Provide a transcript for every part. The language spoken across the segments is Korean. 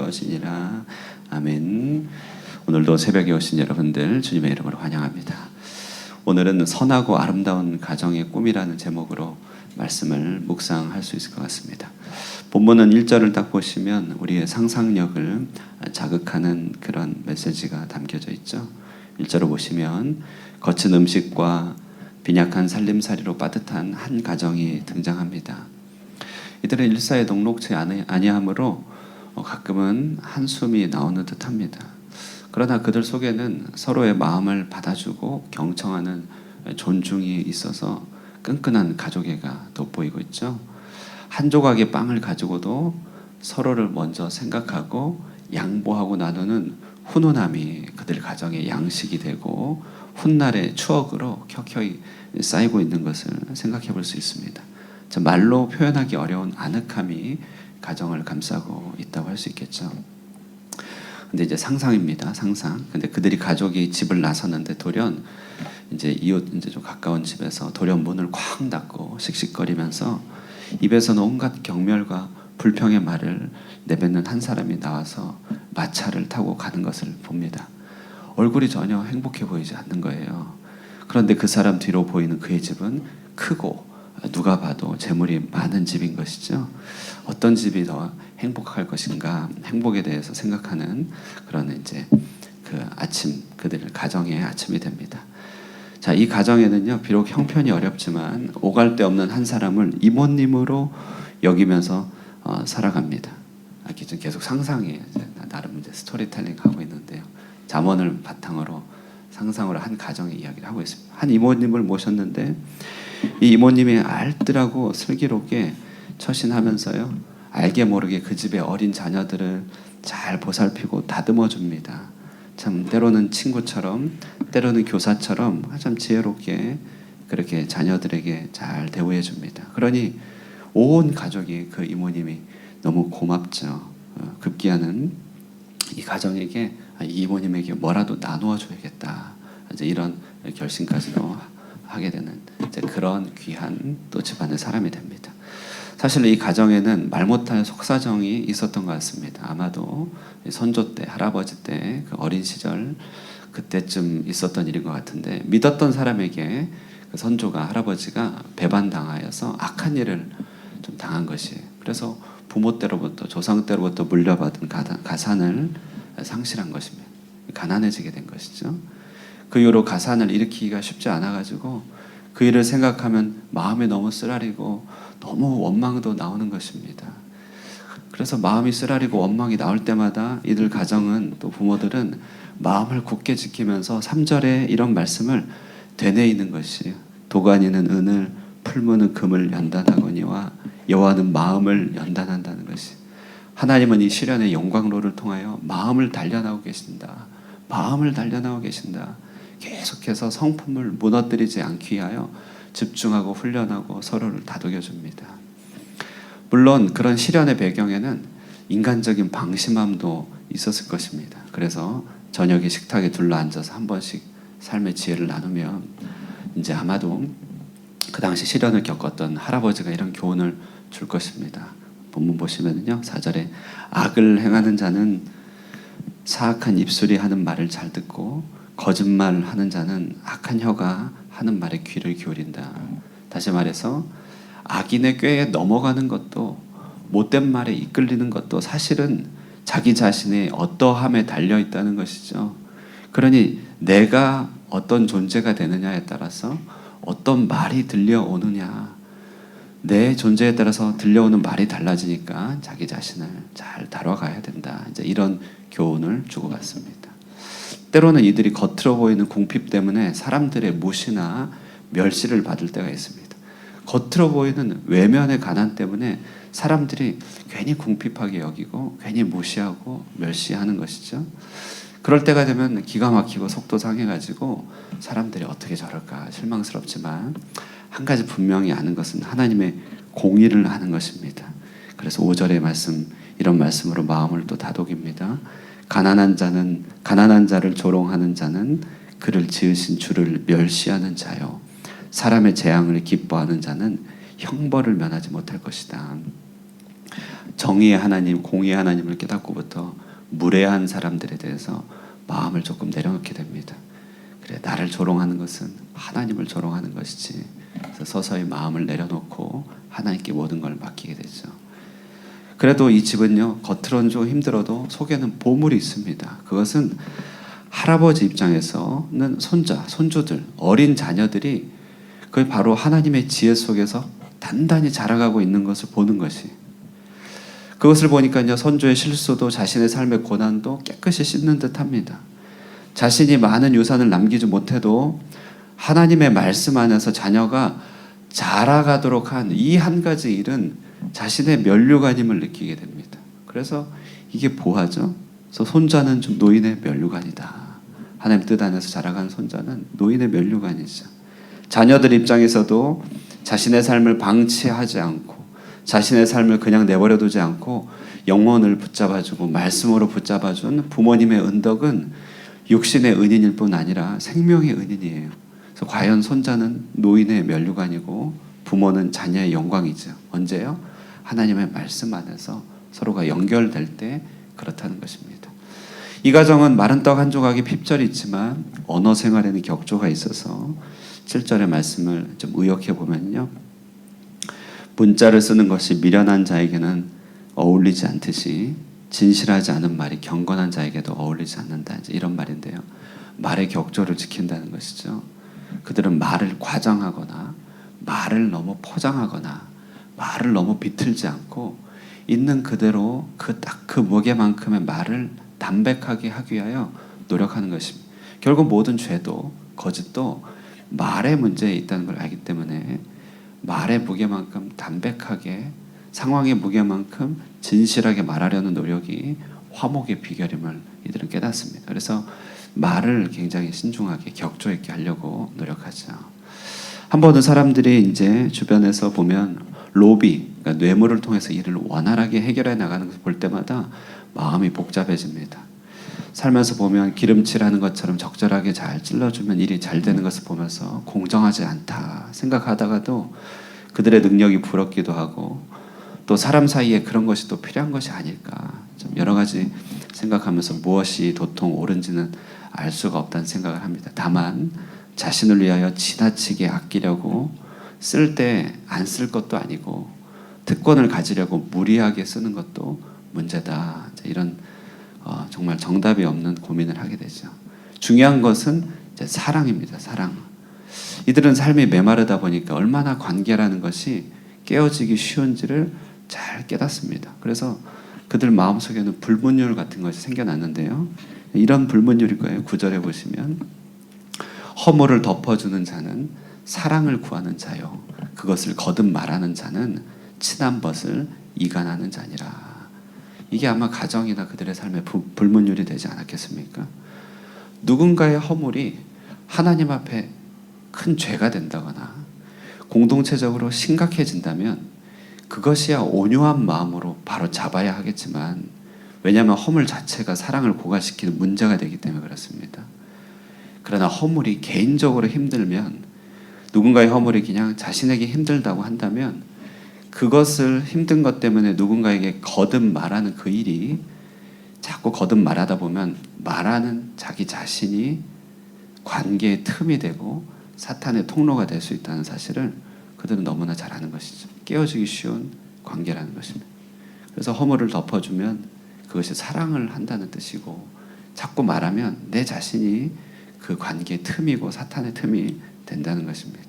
것이니라. 아멘. 오늘도 새벽에 오신 여러분들 주님의 이름으로 환영합니다. 오늘은 선하고 아름다운 가정의 꿈이라는 제목으로 말씀을 묵상할 수 있을 것 같습니다. 본문은 1절을 딱 보시면 우리의 상상력을 자극하는 그런 메시지가 담겨져 있죠. 1절을 보시면 거친 음식과 빈약한 살림살이로 빠듯한 한 가정이 등장합니다. 이들은 일사에 녹록지 아니하므로 가끔은 한숨이 나오는 듯합니다. 그러나 그들 속에는 서로의 마음을 받아주고 경청하는 존중이 있어서 끈끈한 가족애가 돋보이고 있죠. 한 조각의 빵을 가지고도 서로를 먼저 생각하고 양보하고 나누는 훈훈함이 그들 가정의 양식이 되고 훗날의 추억으로 켜켜이 쌓이고 있는 것을 생각해 볼 수 있습니다. 말로 표현하기 어려운 아늑함이 가정을 감싸고 있다고 할 수 있겠죠. 근데 이제 상상입니다. 상상. 근데 그들이 가족이 집을 나섰는데 돌연 이제 이웃 이제 좀 가까운 집에서 돌연 문을 쾅 닫고 씩씩거리면서 입에서는 온갖 경멸과 불평의 말을 내뱉는 한 사람이 나와서 마차를 타고 가는 것을 봅니다. 얼굴이 전혀 행복해 보이지 않는 거예요. 그런데 그 사람 뒤로 보이는 그의 집은 크고 누가 봐도 재물이 많은 집인 것이죠. 어떤 집이 더 행복할 것인가, 행복에 대해서 생각하는 그런 이제 그 아침, 그들 가정의 아침이 됩니다. 자, 이 가정에는요, 비록 형편이 어렵지만 오갈 데 없는 한 사람을 이모님으로 여기면서 살아갑니다. 지금 계속 상상이에요. 나름 이제 스토리텔링 하고 있는데요. 잠언을 바탕으로 상상으로 한 가정의 이야기를 하고 있습니다. 한 이모님을 모셨는데 이 이모님이 알뜰하고 슬기롭게 처신하면서요, 알게 모르게 그 집의 어린 자녀들을 잘 보살피고 다듬어 줍니다. 참 때로는 친구처럼, 때로는 교사처럼 참 지혜롭게 그렇게 자녀들에게 잘 대우해 줍니다. 그러니 온 가족이 그 이모님이 너무 고맙죠. 급기야는 이 가정에게, 이 이모님에게 뭐라도 나누어 줘야겠다, 이제 이런 결심까지도 하게 되는 이제 그런 귀한 또 집안의 사람이 됩니다. 사실 이 가정에는 말 못할 속사정이 있었던 것 같습니다. 아마도 선조 때, 할아버지 때 그 어린 시절 그때쯤 있었던 일인 것 같은데, 믿었던 사람에게 그 선조가, 할아버지가 배반당하여서 악한 일을 좀 당한 것이에요. 그래서 부모 때로부터, 조상 때로부터 물려받은 가산을 상실한 것입니다. 가난해지게 된 것이죠. 그 이후로 가산을 일으키기가 쉽지 않아가지고 그 일을 생각하면 마음이 너무 쓰라리고 너무 원망도 나오는 것입니다. 그래서 마음이 쓰라리고 원망이 나올 때마다 이들 가정은, 또 부모들은 마음을 굳게 지키면서 3절에 이런 말씀을 되뇌이는 것이에요. 도가니는 은을, 풀무는 금을 연단하거니와 여호와는 마음을 연단한다는 것이, 하나님은 이 시련의 영광로를 통하여 마음을 단련하고 계신다. 마음을 단련하고 계신다. 계속해서 성품을 무너뜨리지 않기 위하여 집중하고 훈련하고 서로를 다독여 줍니다. 물론 그런 시련의 배경에는 인간적인 방심함도 있었을 것입니다. 그래서 저녁에 식탁에 둘러앉아서 한 번씩 삶의 지혜를 나누면 이제 아마도 그 당시 시련을 겪었던 할아버지가 이런 교훈을 줄 것입니다. 본문 보시면요, 4절에 악을 행하는 자는 사악한 입술이 하는 말을 잘 듣고 거짓말하는 자는 악한 혀가 하는 말에 귀를 기울인다. 다시 말해서 악인의 꾀에 넘어가는 것도, 못된 말에 이끌리는 것도 사실은 자기 자신의 어떠함에 달려 있다는 것이죠. 그러니 내가 어떤 존재가 되느냐에 따라서 어떤 말이 들려오느냐, 내 존재에 따라서 들려오는 말이 달라지니까 자기 자신을 잘 다뤄가야 된다. 이제 이런 교훈을 주고받습니다. 때로는 이들이 겉으로 보이는 궁핍 때문에 사람들의 무시나 멸시를 받을 때가 있습니다. 겉으로 보이는 외면의 가난 때문에 사람들이 괜히 궁핍하게 여기고 괜히 무시하고 멸시하는 것이죠. 그럴 때가 되면 기가 막히고 속도 상해가지고 사람들이 어떻게 저럴까 실망스럽지만, 한 가지 분명히 아는 것은 하나님의 공의를 아는 것입니다. 그래서 5절의 말씀, 이런 말씀으로 마음을 또 다독입니다. 가난한 자를 조롱하는 자는 그를 지으신 주를 멸시하는 자요, 사람의 재앙을 기뻐하는 자는 형벌을 면하지 못할 것이다. 정의의 하나님, 공의의 하나님을 깨닫고부터 무례한 사람들에 대해서 마음을 조금 내려놓게 됩니다. 그래, 나를 조롱하는 것은 하나님을 조롱하는 것이지. 그래서 서서히 마음을 내려놓고 하나님께 모든 걸 맡기게 되죠. 그래도 이 집은요, 겉으로는 좀 힘들어도 속에는 보물이 있습니다. 그것은 할아버지 입장에서는 손자, 손주들, 어린 자녀들이 그 바로 하나님의 지혜 속에서 단단히 자라가고 있는 것을 보는 것이, 그것을 보니까요, 손주의 실수도 자신의 삶의 고난도 깨끗이 씻는 듯 합니다. 자신이 많은 유산을 남기지 못해도 하나님의 말씀 안에서 자녀가 자라가도록 한 이 한 가지 일은 자신의 면류관임을 느끼게 됩니다. 그래서 이게 보화죠. 그래서 손자는 좀 노인의 면류관이다. 하나님 뜻 안에서 자라간 손자는 노인의 면류관이죠. 자녀들 입장에서도 자신의 삶을 방치하지 않고, 자신의 삶을 그냥 내버려두지 않고 영혼을 붙잡아주고 말씀으로 붙잡아준 부모님의 은덕은 육신의 은인일 뿐 아니라 생명의 은인이에요. 그래서 과연 손자는 노인의 면류관이고 부모는 자녀의 영광이죠. 언제요? 하나님의 말씀 안에서 서로가 연결될 때 그렇다는 것입니다. 이 가정은 마른 떡 한 조각이 핍절이 있지만 언어 생활에는 격조가 있어서 7절의 말씀을 좀 의역해 보면요, 문자를 쓰는 것이 미련한 자에게는 어울리지 않듯이 진실하지 않은 말이 경건한 자에게도 어울리지 않는다, 이런 말인데요. 말의 격조를 지킨다는 것이죠. 그들은 말을 과장하거나 말을 너무 포장하거나 말을 너무 비틀지 않고 있는 그대로 그 무게만큼의 말을 담백하게 하기 위하여 노력하는 것입니다. 결국 모든 죄도 거짓도 말의 문제에 있다는 걸 알기 때문에 말의 무게만큼 담백하게, 상황의 무게만큼 진실하게 말하려는 노력이 화목의 비결임을 이들은 깨닫습니다. 그래서 말을 굉장히 신중하게 격조 있게 하려고 노력하죠. 한 번은 사람들이 이제 주변에서 보면 로비, 그러니까 뇌물을 통해서 일을 원활하게 해결해 나가는 것을 볼 때마다 마음이 복잡해집니다. 살면서 보면 기름칠하는 것처럼 적절하게 잘 찔러주면 일이 잘 되는 것을 보면서 공정하지 않다 생각하다가도 그들의 능력이 부럽기도 하고, 또 사람 사이에 그런 것이 또 필요한 것이 아닐까, 좀 여러 가지 생각하면서 무엇이 도통 옳은지는 알 수가 없다는 생각을 합니다. 다만 자신을 위하여 지나치게 아끼려고 쓸 때 안 쓸 것도 아니고 특권을 가지려고 무리하게 쓰는 것도 문제다, 이런 정말 정답이 없는 고민을 하게 되죠. 중요한 것은 이제 사랑입니다. 사랑. 이들은 삶이 메마르다 보니까 얼마나 관계라는 것이 깨어지기 쉬운지를 잘 깨닫습니다. 그래서 그들 마음속에는 불문율 같은 것이 생겨났는데요. 이런 불문율일 거예요. 9절에 보시면 허물을 덮어주는 자는 사랑을 구하는 자요, 그것을 거듭 말하는 자는 친한 벗을 이간하는 자니라. 이게 아마 가정이나 그들의 삶의 불문율이 되지 않았겠습니까? 누군가의 허물이 하나님 앞에 큰 죄가 된다거나 공동체적으로 심각해진다면 그것이야 온유한 마음으로 바로 잡아야 하겠지만, 왜냐하면 허물 자체가 사랑을 고갈시키는 문제가 되기 때문에 그렇습니다. 그러나 허물이 개인적으로 힘들면, 누군가의 허물이 그냥 자신에게 힘들다고 한다면 그것을 힘든 것 때문에 누군가에게 거듭 말하는 그 일이, 자꾸 거듭 말하다 보면 말하는 자기 자신이 관계의 틈이 되고 사탄의 통로가 될 수 있다는 사실을 그들은 너무나 잘 아는 것이죠. 깨어지기 쉬운 관계라는 것입니다. 그래서 허물을 덮어주면 그것이 사랑을 한다는 뜻이고, 자꾸 말하면 내 자신이 그 관계의 틈이고 사탄의 틈이 된다는 것입니다.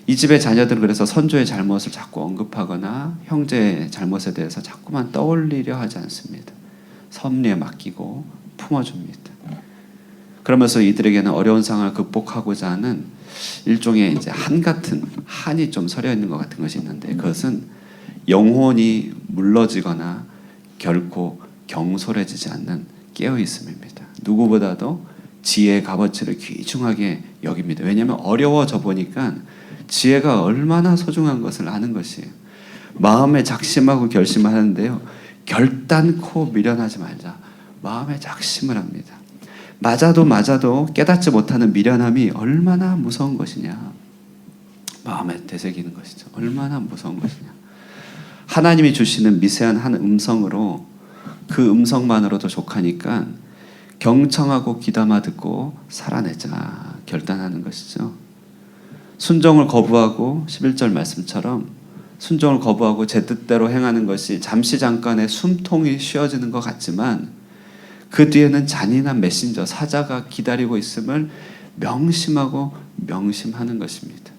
이 집의 자녀들은 그래서 선조의 잘못을 자꾸 언급하거나 형제의 잘못에 대해서 자꾸만 떠올리려 하지 않습니다. 섭리에 맡기고 품어줍니다. 그러면서 이들에게는 어려운 상황을 극복하고자 하는 일종의 이제 한이 좀 서려 있는 것 같은 것이 있는데, 그것은 영혼이 물러지거나 결코 경솔해지지 않는 깨어 있음입니다. 누구보다도 지혜의 값어치를 귀중하게 여깁니다. 왜냐하면 어려워져 보니까 지혜가 얼마나 소중한 것을 아는 것이에요. 마음에 작심하고 결심을 하는데요, 결단코 미련하지 말자, 마음에 작심을 합니다. 맞아도 깨닫지 못하는 미련함이 얼마나 무서운 것이냐, 마음에 되새기는 것이죠. 얼마나 무서운 것이냐. 하나님이 주시는 미세한 한 음성으로 그 음성만으로도 족하니까 경청하고 귀담아 듣고 살아내자 결단하는 것이죠. 순종을 거부하고 11절 말씀처럼 순종을 거부하고 제 뜻대로 행하는 것이 잠시 잠깐의 숨통이 쉬어지는 것 같지만 그 뒤에는 잔인한 메신저 사자가 기다리고 있음을 명심하고 명심하는 것입니다.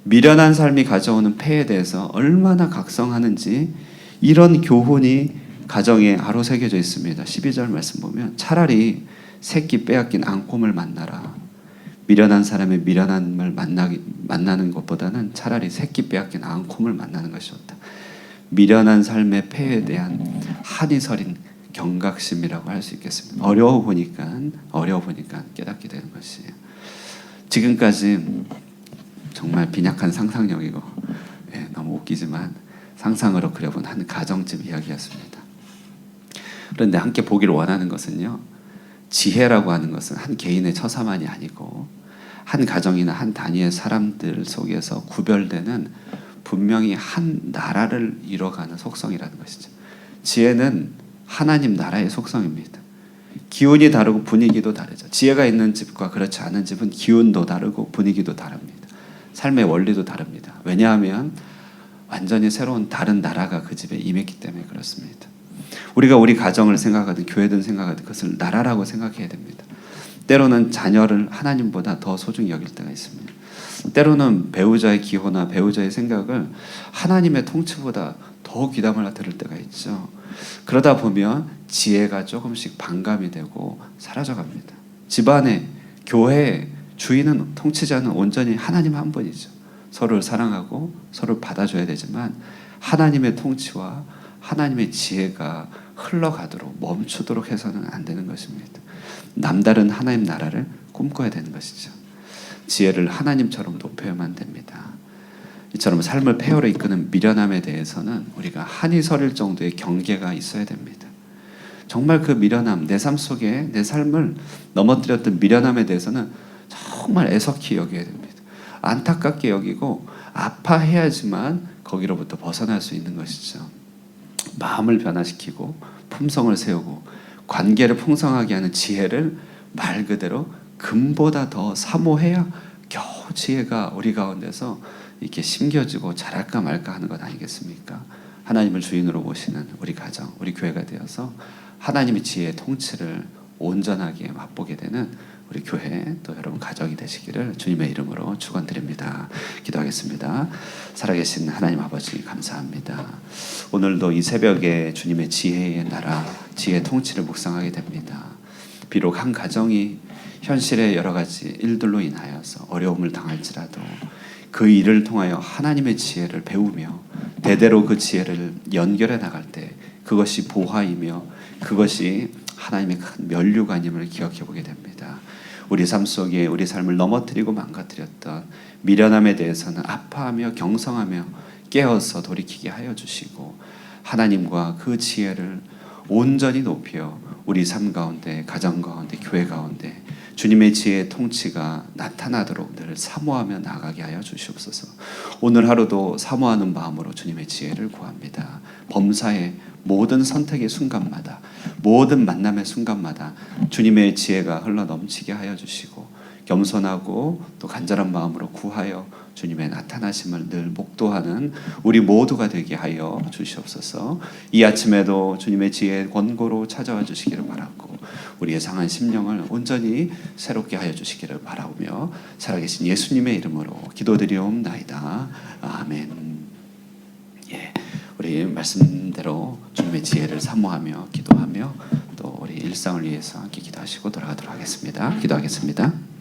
미련한 삶이 가져오는 폐에 대해서 얼마나 각성하는지 이런 교훈이 가정에 아로 새겨져 있습니다. 12절 말씀 보면 차라리 새끼 빼앗긴 앙콤을 만나라. 미련한 사람의 미련함을 만나는 것보다는 차라리 새끼 빼앗긴 앙콤을 만나는 것이 좋다. 미련한 삶의 폐에 대한 한이 서린 경각심이라고 할 수 있겠습니다. 어려워 보니까 깨닫게 되는 것이에요. 지금까지 정말 빈약한 상상력이고 너무 웃기지만 상상으로 그려본 한 가정집 이야기였습니다. 그런데 함께 보기를 원하는 것은요, 지혜라고 하는 것은 한 개인의 처사만이 아니고 한 가정이나 한 단위의 사람들 속에서 구별되는 분명히 한 나라를 이뤄가는 속성이라는 것이죠. 지혜는 하나님 나라의 속성입니다. 기운이 다르고 분위기도 다르죠. 지혜가 있는 집과 그렇지 않은 집은 기운도 다르고 분위기도 다릅니다. 삶의 원리도 다릅니다. 왜냐하면 완전히 새로운 다른 나라가 그 집에 임했기 때문에 그렇습니다. 우리가 우리 가정을 생각하든 교회든 생각하든 그것을 나라라고 생각해야 됩니다. 때로는 자녀를 하나님보다 더 소중히 여길 때가 있습니다. 때로는 배우자의 기호나 배우자의 생각을 하나님의 통치보다 더 귀담아 들을 때가 있죠. 그러다 보면 지혜가 조금씩 반감이 되고 사라져갑니다. 집안에, 교회에 주인은, 통치자는 온전히 하나님 한 분이죠. 서로를 사랑하고 서로를 받아줘야 되지만 하나님의 통치와 하나님의 지혜가 흘러가도록 멈추도록 해서는 안 되는 것입니다. 남다른 하나님 나라를 꿈꿔야 되는 것이죠. 지혜를 하나님처럼 높여야만 됩니다. 이처럼 삶을 폐허로 이끄는 미련함에 대해서는 우리가 한이 서릴 정도의 경계가 있어야 됩니다. 정말 그 미련함, 내 삶 속에 내 삶을 넘어뜨렸던 미련함에 대해서는 정말 애석히 여겨야 됩니다. 안타깝게 여기고 아파해야지만 거기로부터 벗어날 수 있는 것이죠. 마음을 변화시키고 품성을 세우고 관계를 풍성하게 하는 지혜를 말 그대로 금보다 더 사모해야 겨우 지혜가 우리 가운데서 이렇게 심겨지고 자랄까 말까 하는 것 아니겠습니까? 하나님을 주인으로 모시는 우리 가정, 우리 교회가 되어서 하나님의 지혜의 통치를 온전하게 맛보게 되는 우리 교회 또 여러분 가정이 되시기를 주님의 이름으로 축원드립니다. 기도하겠습니다. 살아계신 하나님 아버지 감사합니다. 오늘도 이 새벽에 주님의 지혜의 나라, 지혜의 통치를 묵상하게 됩니다. 비록 한 가정이 현실의 여러 가지 일들로 인하여서 어려움을 당할지라도 그 일을 통하여 하나님의 지혜를 배우며 대대로 그 지혜를 연결해 나갈 때 그것이 보화이며 그것이 하나님의 큰 면류관임을 기억해 보게 됩니다. 우리 삶 속에 우리 삶을 넘어뜨리고 망가뜨렸던 미련함에 대해서는 아파하며 경성하며 깨어서 돌이키게 하여 주시고 하나님과 그 지혜를 온전히 높여 우리 삶 가운데, 가정 가운데, 교회 가운데 주님의 지혜의 통치가 나타나도록 늘 사모하며 나가게 하여 주시옵소서. 오늘 하루도 사모하는 마음으로 주님의 지혜를 구합니다. 범사의 모든 선택의 순간마다, 모든 만남의 순간마다 주님의 지혜가 흘러 넘치게 하여 주시고 겸손하고 또 간절한 마음으로 구하여 주님의 나타나심을 늘 목도하는 우리 모두가 되게 하여 주시옵소서. 이 아침에도 주님의 지혜의 권고로 찾아와 주시기를 바라고 우리의 상한 심령을 온전히 새롭게 하여 주시기를 바라오며 살아계신 예수님의 이름으로 기도드리옵나이다. 아멘. 우리 말씀대로 주님의 지혜를 사모하며 기도하며 또 우리 일상을 위해서 함께 기도하시고 돌아가도록 하겠습니다. 기도하겠습니다.